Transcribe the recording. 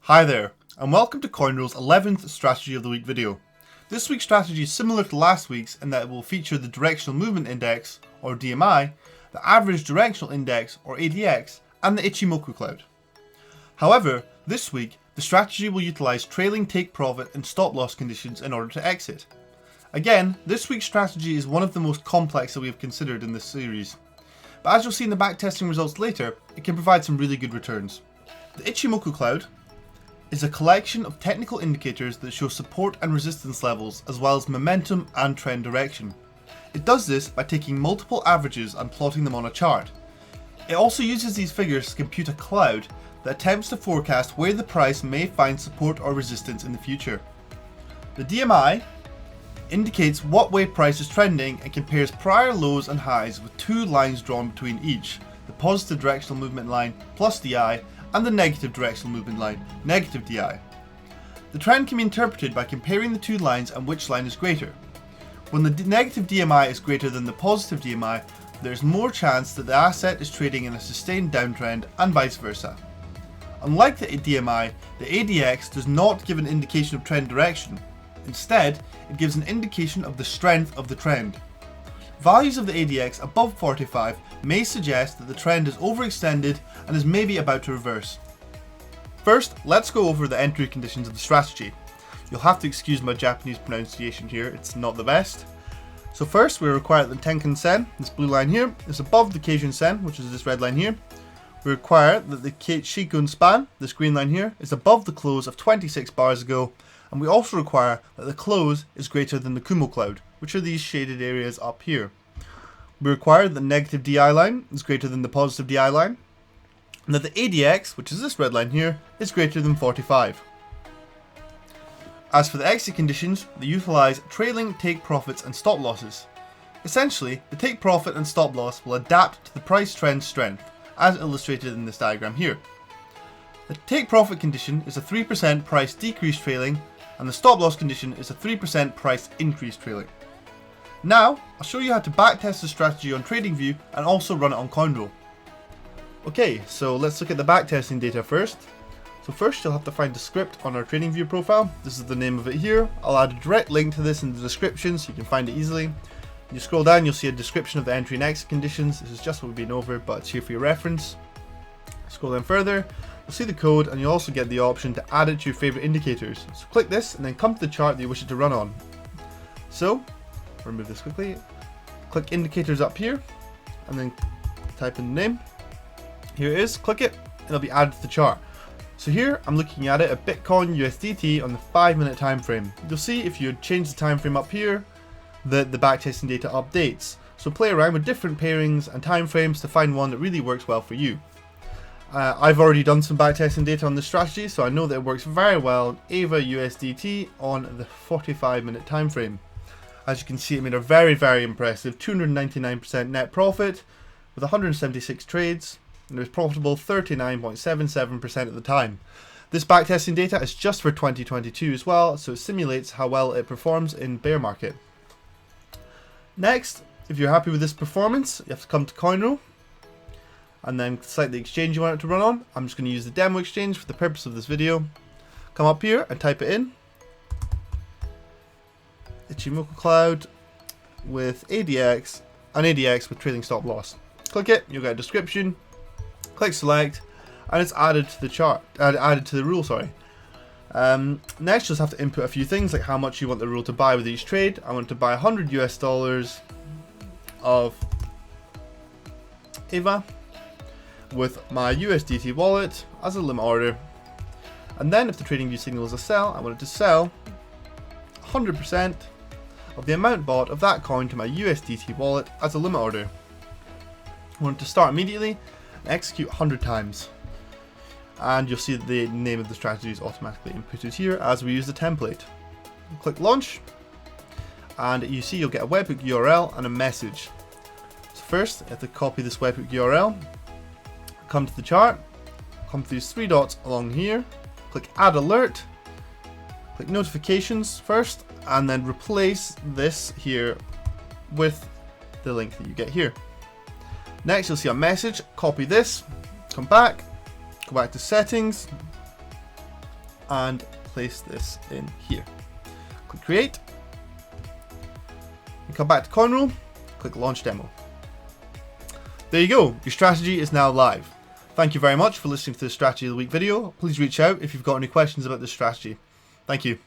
Hi there, and welcome to Coinrule's 11th Strategy of the Week video. This week's strategy is similar to last week's in that it will feature the Directional Movement Index, or DMI, the Average Directional Index, or ADX, and the Ichimoku Cloud. However, this week, the strategy will utilise trailing take profit and stop loss conditions in order to exit. Again, this week's strategy is one of the most complex that we have considered in this series. But as you'll see in the backtesting results later, it can provide some really good returns. The Ichimoku Cloud is a collection of technical indicators that show support and resistance levels as well as momentum and trend direction. It does this by taking multiple averages and plotting them on a chart. It also uses these figures to compute a cloud that attempts to forecast where the price may find support or resistance in the future. The DMI indicates what way price is trending and compares prior lows and highs with two lines drawn between each, the positive directional movement line plus DI and the negative directional movement line, negative DI. The trend can be interpreted by comparing the two lines and which line is greater. When the negative DMI is greater than the positive DMI, there is more chance that the asset is trading in a sustained downtrend and vice versa. Unlike the DMI, the ADX does not give an indication of trend direction. Instead, it gives an indication of the strength of the trend. Values of the ADX above 45 may suggest that the trend is overextended and is maybe about to reverse. First, let's go over the entry conditions of the strategy. You'll have to excuse my Japanese pronunciation here, it's not the best. So first, we require that the Tenkan Sen, this blue line here, is above the Keijun Sen, which is this red line here. We require that the Shikun span, this green line here, is above the close of 26 bars ago, and we also require that the close is greater than the Kumo cloud, which are these shaded areas up here. We require that the negative DI line is greater than the positive DI line, and that the ADX, which is this red line here, is greater than 45. As for the exit conditions, they utilise trailing take profits and stop losses. Essentially, the take profit and stop loss will adapt to the price trend strength, as illustrated in this diagram here. The take profit condition is a 3% price decrease trailing, and the stop loss condition is a 3% price increase trailing. Now, I'll show you how to backtest the strategy on TradingView and also run it on Coinrule. Okay, so let's look at the backtesting data first. So first you'll have to find the script on our TradingView profile. This is the name of it here. I'll add a direct link to this in the description so you can find it easily. When you scroll down, you'll see a description of the entry and exit conditions. This is just what we've been over, but it's here for your reference. Scroll down further, you'll see the code, and you'll also get the option to add it to your favorite indicators. So click this and then come to the chart that you wish it to run on. So, remove this quickly, click indicators up here, and then type in the name. Here it is, click it, it'll be added to the chart. So here I'm looking at it at Bitcoin USDT on the 5-minute time frame. You'll see if you change the time frame up here that the backtesting data updates. So play around with different pairings and time frames to find one that really works well for you. I've already done some backtesting data on this strategy, so I know that it works very well on AVA USDT on the 45-minute time frame. As you can see, it made a very impressive 299% net profit with 176 trades, and it was profitable 39.77% at the time. This backtesting data is just for 2022 as well, so it simulates how well it performs in bear market. Next, if you're happy with this performance, you have to come to Coinrule and then select the exchange you want it to run on. I'm just going to use the demo exchange for the purpose of this video. Come up here and type it in. Ichimoku Cloud with ADX, and ADX with trailing stop loss. Click it, you'll get a description. Click select, and it's added to the chart. Added to the rule, sorry. Next, you'll just have to input a few things like how much you want the rule to buy with each trade. I want to buy $100 US of AVA with my USDT wallet as a limit order, and then if the TradingView signal is a sell, I want it to sell 100% of the amount bought of that coin to my USDT wallet as a limit order. I want it to start immediately and execute 100 times. And you'll see that the name of the strategy is automatically inputted here as we use the template. Click launch, and you see you'll get a webhook URL and a message. So first, you have to copy this webhook URL, come to the chart, come to these three dots along here, click add alert, click notifications first, and then replace this here with the link that you get here. Next, you'll see a message, copy this, come back, go back to settings, and place this in here. Click create. And come back to Coinrule, click launch demo. There you go, your strategy is now live. Thank you very much for listening to the Strategy of the Week video. Please reach out if you've got any questions about this strategy. Thank you.